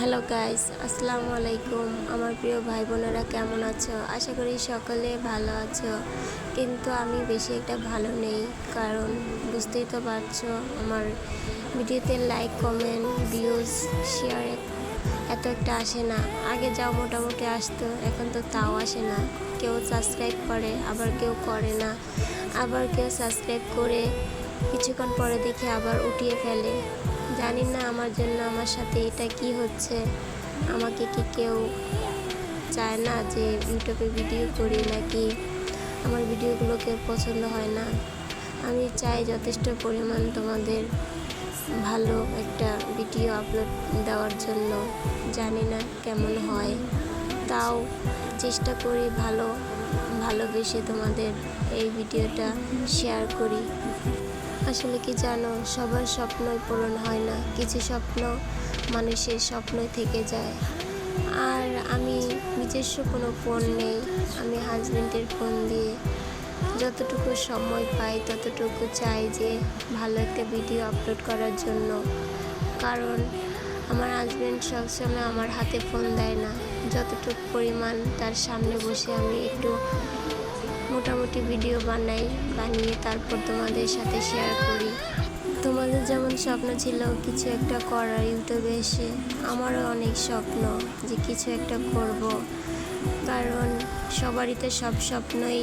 Hello guys, আসসালামু আলাইকুম। আমার প্রিয় ভাই বোনেরা কেমন আছো? আশা করি সকলে ভালো আছো। কিন্তু আমি বেশি একটা ভালো নেই, কারণ বুঝতেই তো পারছো আমার ভিডিওতে লাইক, কমেন্ট, ভিউজ, শেয়ার এত একটা আসে না। আগে যাও মোটামুটি আসতো, এখন তো তাও আসে না। কেউ সাবস্ক্রাইব করে, আবার কেউ করে না, আবার কেউ সাবস্ক্রাইব করে কিছুক্ষণ পরে দেখে আবার উঠিয়ে ফেলে। জানি না আমার জন্য আমার সাথে এটা কি হচ্ছে। আমাকে কি কেউ চায় না যে ইউটিউবে ভিডিও করি, নাকি আমার ভিডিওগুলো কেউ পছন্দ হয় না? আমি চাই যথেষ্ট পরিমাণ তোমাদের ভালো একটা ভিডিও আপলোড দেওয়ার জন্য। জানি না কেমন হয়, তাও চেষ্টা করি ভালোবেসে তোমাদের এই ভিডিওটা শেয়ার করি। আসলে কি জানো, সবার স্বপ্নই পূরণ হয় না, কিছু স্বপ্ন মানুষের স্বপ্নই থেকে যায়। আর আমি নিজস্ব কোনো ফোন নেই, আমি হাজব্যান্ডের ফোন দিয়ে যতটুকু সময় পাই ততটুকু চাই যে ভালো একটা ভিডিও আপলোড করার জন্য। কারণ আমার হাজব্যান্ড সবসময় আমার হাতে ফোন দেয় না। যতটুকু পরিমাণ তার সামনে বসে আমি একটু মোটামুটি ভিডিও বানিয়ে তারপর তোমাদের সাথে শেয়ার করি। তোমাদের যেমন স্বপ্ন ছিল কিছু একটা করার ইউটিউবে এসে, আমারও অনেক স্বপ্ন যে কিছু একটা করব। কারণ সবারই তো সব স্বপ্নই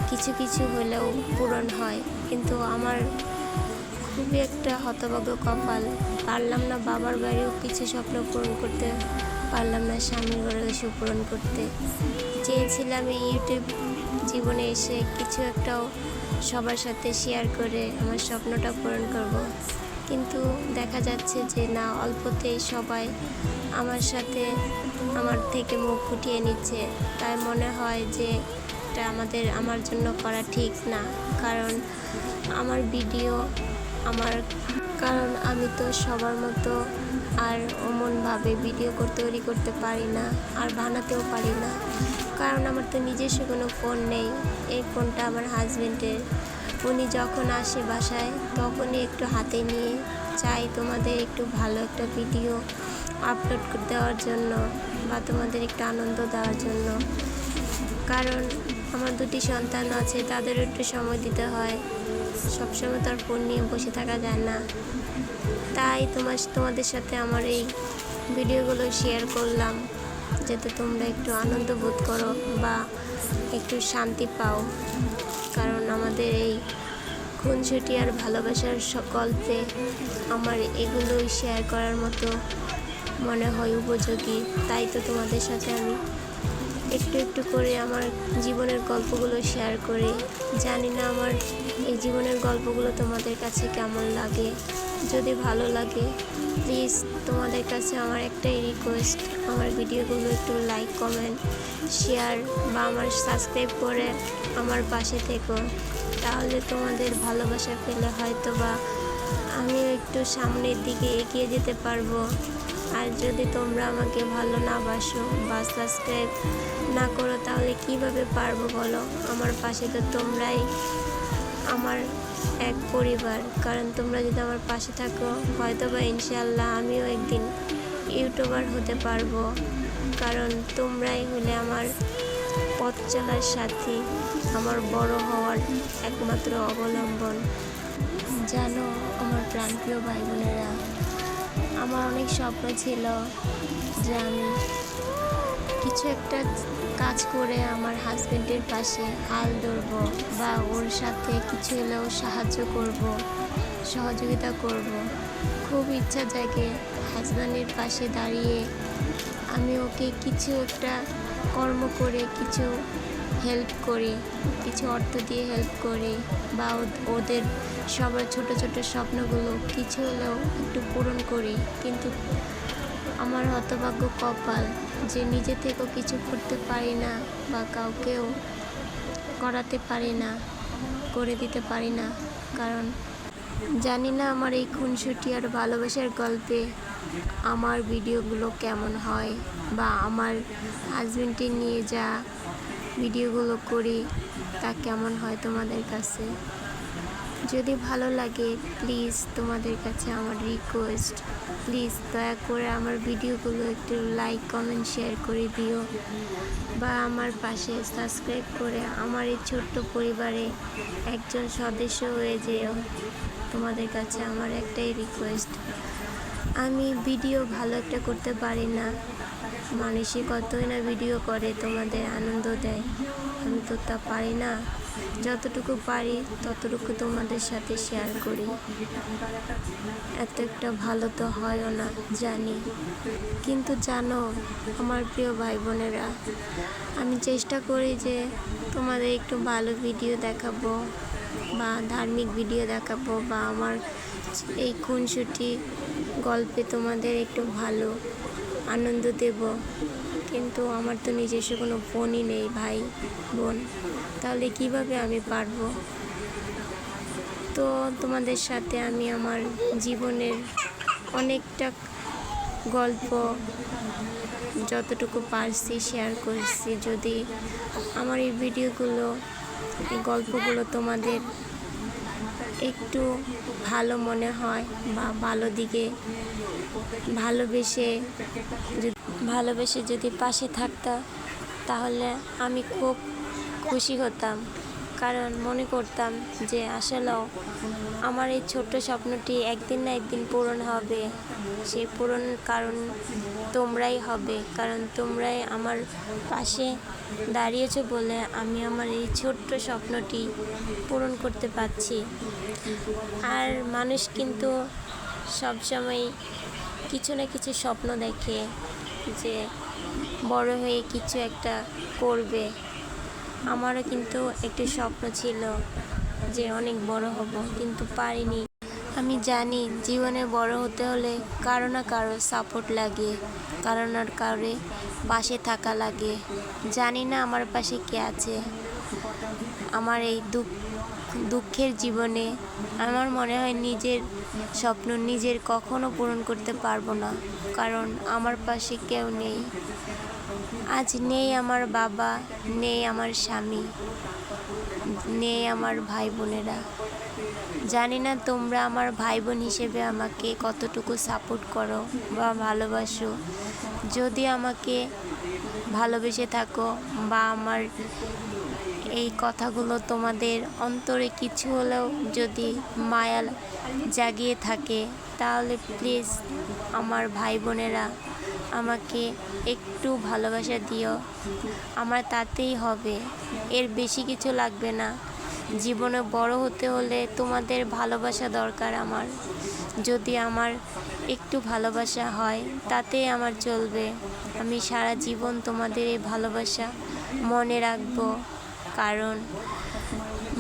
কিছু কিছু হলেও পূরণ হয়, কিন্তু আমার খুবই একটা হতভাগ্য কপাল। পারলাম না বাবার বাড়িও কিছু স্বপ্ন পূরণ করতে, পারলাম না স্বামীর ঘরে এসে পূরণ করতে। চেয়েছিলাম এই ইউটিউব জীবনে এসে কিছু একটাও সবার সাথে শেয়ার করে আমার স্বপ্নটা পূরণ করব, কিন্তু দেখা যাচ্ছে যে না, অল্পতেই সবাই আমার সাথে আমার থেকে মুখ ফুটিয়ে নিচ্ছে। তাই মনে হয় যে এটা আমার জন্য করা ঠিক না। কারণ আমার ভিডিও কারণ আমি তো সবার মতো আর অমনভাবে ভিডিও তৈরি করতে পারি না, আর বানাতেও পারি না। কারণ আমার তো নিজস্ব কোনো ফোন নেই। এই ফোনটা আমার হাজব্যান্ডের। উনি যখন আসে বাসায় তখনই একটু হাতে নিয়ে চাই তোমাদের একটু ভালো একটা ভিডিও আপলোড দেওয়ার জন্য, বা তোমাদের একটু আনন্দ দেওয়ার জন্য। কারণ আমার দুটি সন্তান আছে, তাদেরও একটু সময় দিতে হয়। সবসময় তার ফোন নিয়ে বসে থাকা যায় না। তাই তোমাদের সাথে আমার এই ভিডিওগুলো শেয়ার করলাম, যাতে তোমরা একটু আনন্দ বোধ করো বা একটু শান্তি পাও। কারণ আমাদের এই খুনসুটি আর ভালোবাসার গল্পে আমার এগুলোই শেয়ার করার মতো মনে হয় উপযোগী। তাই তো তোমাদের সাথে আমি একটু একটু করে আমার জীবনের গল্পগুলো শেয়ার করি। জানি না আমার এই জীবনের গল্পগুলো তোমাদের কাছে কেমন লাগে। যদি ভালো লাগে প্লিজ তোমাদের কাছে আমার একটাই রিকোয়েস্ট, আমার ভিডিওগুলো একটু লাইক, কমেন্ট, শেয়ার বা আমার সাবস্ক্রাইব করে আমার পাশে থেকো। তাহলে তোমাদের ভালোবাসা পেলে হয়তো বা আমিও একটু সামনের দিকে এগিয়ে যেতে পারবো। আর যদি তোমরা আমাকে ভালো না বাসো বা সাবস্ক্রাইব না করো, তাহলে কিভাবে পারবো বলো? আমার পাশে তো তোমরাই আমার এক পরিবার। কারণ তোমরা যদি আমার পাশে থাকো, হয়তো বা ইনশাআল্লাহ আমিও একদিন ইউটিউবার হতে পারবো। কারণ তোমরাই হলে আমার পথ চলার সাথী, আমার বড় হওয়ার একমাত্র অবলম্বন। জানো আমার প্রাণপ্রিয় ভাই বোনেরা, আমার অনেক স্বপ্ন ছিল যে আমি কিছু একটা কাজ করে আমার হাজব্যান্ডের পাশে হাল ধরবো, বা ওর সাথে কিছু হলেও সাহায্য করব, সহযোগিতা করব। খুব ইচ্ছা জাগে হাজব্যান্ডের পাশে দাঁড়িয়ে আমি ওকে কিছু একটা কর্ম করে কিছু হেল্প করি, কিছু অর্থ দিয়ে হেল্প করি, বা ওদের সবার ছোট ছোট স্বপ্নগুলো কিছু হলেও একটু পূরণ করি। কিন্তু আমার হতভাগ্য কপাল যে নিজে থেকেও কিছু করতে পারি না, বা কাউকেও করাতে পারি না, করে দিতে পারি না। কারণ জানি না আমার এই খুনসুটি আর ভালোবাসার গল্পে আমার ভিডিওগুলো কেমন হয়, বা আমার হাজব্যান্ডকে নিয়ে যা ভিডিওগুলো করি তা কেমন হয় তোমাদের কাছে। যদি ভালো লাগে প্লিজ তোমাদের কাছে আমার রিকোয়েস্ট, প্লিজ দয়া করে আমার ভিডিওগুলো একটু লাইক কমেন্ট শেয়ার করে দিও বা আমার পাশে সাবস্ক্রাইব করে আমার এই ছোট্ট পরিবারে একজন সদস্য হয়ে যেও। তোমাদের কাছে আমার একটাই রিকোয়েস্ট। আমি ভিডিও ভালো একটা করতে পারি না, মানুষই কতই না ভিডিও করে তোমাদের আনন্দ দেয়, আমি তো তা পারি না। যতটুকু পারি ততটুকু তোমাদের সাথে শেয়ার করি। এত একটা ভালো তো হয়ও না জানি, কিন্তু জানো আমার প্রিয় ভাই বোনেরা, আমি চেষ্টা করি যে তোমাদের একটু ভালো ভিডিও দেখাবো বা ধার্মিক ভিডিও দেখাবো বা আমার এই খুনসুটি গল্পে তোমাদের একটু ভালো আনন্দ দেব, কিন্তু আমার তো নিজস্ব কোনো ফোনই নেই ভাই বোন, তাহলে কিভাবে আমি পারবো? তো তোমাদের সাথে আমি আমার জীবনের অনেকটা গল্প যতটুকু পারছি শেয়ার করছি। যদি আমার এই ভিডিওগুলো, এই গল্পগুলো তোমাদের একটু ভালো মনে হয় বা ভালো দিকে ভালোবেসে যদি পাশে থাকতা, তাহলে আমি খুব খুশি হতাম। কারণ মনে করতাম যে আসলেও আমার এই ছোট্ট স্বপ্নটি একদিন না একদিন পূরণ হবে। সেই পূরণ কারণ তোমরাই হবে, কারণ তোমরাই আমার পাশে দাঁড়িয়েছো বলে আমি আমার এই ছোট্ট স্বপ্নটি পূরণ করতে পারছি। আর মানুষ কিন্তু সবসময় কিছু না কিছু স্বপ্ন দেখে যে বড় হয়ে কিছু একটা করবে। আমারও কিন্তু একটি স্বপ্ন ছিল যে অনেক বড় হব, কিন্তু পারিনি। আমি জানি জীবনে বড় হতে হলে কারো না কারো সাপোর্ট লাগে, কারো না কারো পাশে থাকা লাগে। জানি না আমার পাশে কে আছে। আমার এই দুঃখের জীবনে আমার মনে হয় নিজের স্বপ্ন নিজের কখনো পূরণ করতে পারবো না, কারণ আমার পাশে কেউ নেই। আজ নেই আমার বাবা, নেই আমার স্বামী, নেই আমার ভাই বোনেরা। জানি না তোমরা আমার ভাই বোন হিসেবে আমাকে কতটুকু সাপোর্ট করো বা ভালোবাসো। যদি আমাকে ভালোবেসে থাকো বা আমার এই কথাগুলো তোমাদের অন্তরে কিছু হলেও যদি মায়া জাগিয়ে থাকে, তাহলে প্লিজ আমার ভাই বোনেরা আমাকে একটু ভালোবাসা দিও। আমার তাতেই হবে, এর বেশি কিছু লাগবে না। জীবনে বড় হতে হলে তোমাদের ভালোবাসা দরকার আমার। যদি আমার একটু ভালোবাসা হয় তাতেই আমার চলবে। আমি সারা জীবন তোমাদের এই ভালোবাসা মনে রাখবো, কারণ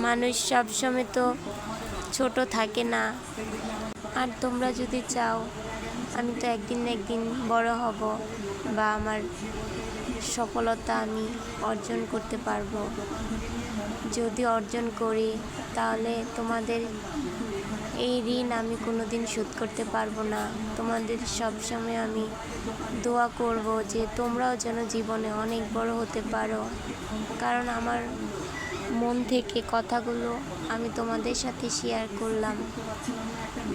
মানুষ সবসময় তো ছোট থাকে না। আর তোমরা যদি চাও আমি তো একদিন না একদিন বড় হব বা আমার সফলতা আমি অর্জন করতে পারবো। যদি অর্জন করি তাহলে তোমাদের এই ঋণ আমি কোনোদিন শোধ করতে পারবো না। তোমাদের সবসময় আমি দোয়া করব যে তোমরাও যেন জীবনে অনেক বড় হতে পারো, কারণ আমার মন থেকে কথাগুলো আমি তোমাদের সাথে শেয়ার করলাম।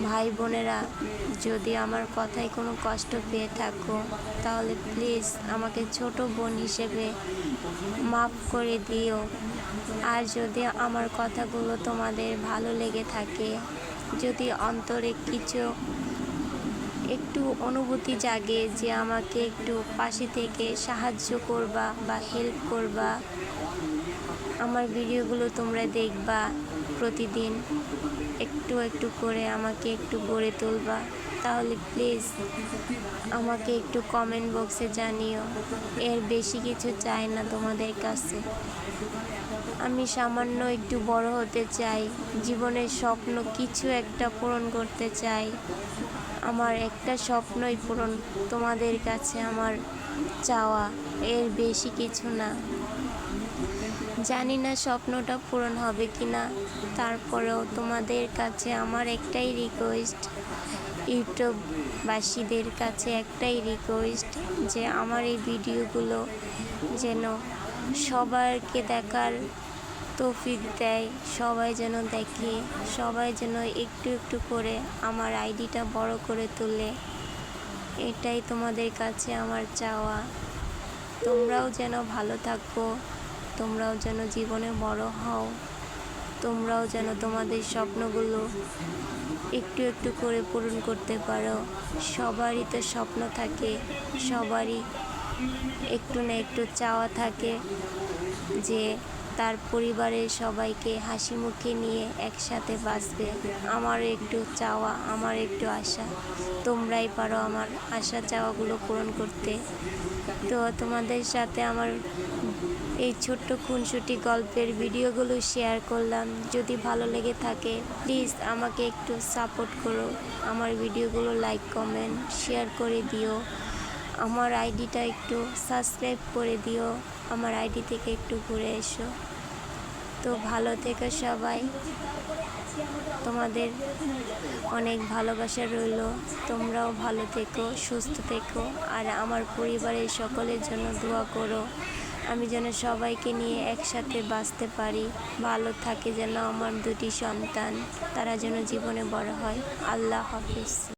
ভাই বোনেরা, যদি আমার কথায় কোনো কষ্ট পেয়ে থাকো তাহলে প্লিজ আমাকে ছোট বোন হিসেবে মাফ করে দিও। আর যদি আমার কথাগুলো তোমাদের ভালো লেগে থাকে, যদি অন্তরে কিছু একটু অনুভূতি জাগে যে আমাকে একটু পাশে থেকে সাহায্য করবা বা হেল্প করবা, আমার ভিডিওগুলো তোমরা দেখবা, প্রতিদিন একটু একটু করে আমাকে একটু গড়ে তুলবা, তাহলে প্লিজ আমাকে একটু কমেন্ট বক্সে জানিও। এর বেশি কিছু চাই না তোমাদের কাছে। আমি সামান্য একটু বড় হতে চাই, জীবনের স্বপ্ন কিছু একটা পূরণ করতে চাই। আমার একটা স্বপ্নই পূরণ তোমাদের কাছে আমার চাওয়া, এর বেশি কিছু না। জানি না স্বপ্নটা পূরণ হবে কি না, তারপরেও তোমাদের কাছে আমার একটাই রিকোয়েস্ট, ইউটিউববাসীদের কাছে একটাই রিকোয়েস্ট যে আমার এই ভিডিওগুলো যেন সবাইকে দেখার তৌফিক দেয়, সবাই যেন দেখে, সবাই যেন একটু একটু করে আমার আইডিটা বড় করে তোলে। এটাই তোমাদের কাছে আমার চাওয়া। তোমরাও যেন ভালো থাকো, তোমরাও যেন জীবনে বড় হও, তোমরাও যেন তোমাদের স্বপ্নগুলো একটু একটু করে পূরণ করতে পারো। সবারই তো স্বপ্ন থাকে, সবারই একটু না একটু চাওয়া থাকে যে তার পরিবারের সবাইকে হাসি মুখে নিয়ে একসাথে বাঁচবে। আমারও একটু চাওয়া, আমার একটু আশা। তোমরাই পারো আমার আশা চাওয়াগুলো পূরণ করতে। তো তোমাদের সাথে আমার এই ছোট্ট খুনসুটি গল্পের ভিডিওগুলো শেয়ার করলাম। যদি ভালো লেগে থাকে প্লিজ আমাকে একটু সাপোর্ট করো, আমার ভিডিওগুলো লাইক কমেন্ট শেয়ার করে দিও, আমার আইডিটা একটু সাবস্ক্রাইব করে দিও, আমার আইডি থেকে একটু ঘুরে এসো। তো ভালো থেকো সবাই, তোমাদের অনেক ভালোবাসা রইল। তোমরাও ভালো থেকো, সুস্থ থেকো, আর আমার পরিবারের সকলের জন্য দোয়া করো। আমি যেন সবাইকে নিয়ে একসাথে বাঁচতে পারি, ভালো থাকে যেন আমার দুটি সন্তান, তারা যেন জীবনে বড় হয়। আল্লাহ হাফিজ।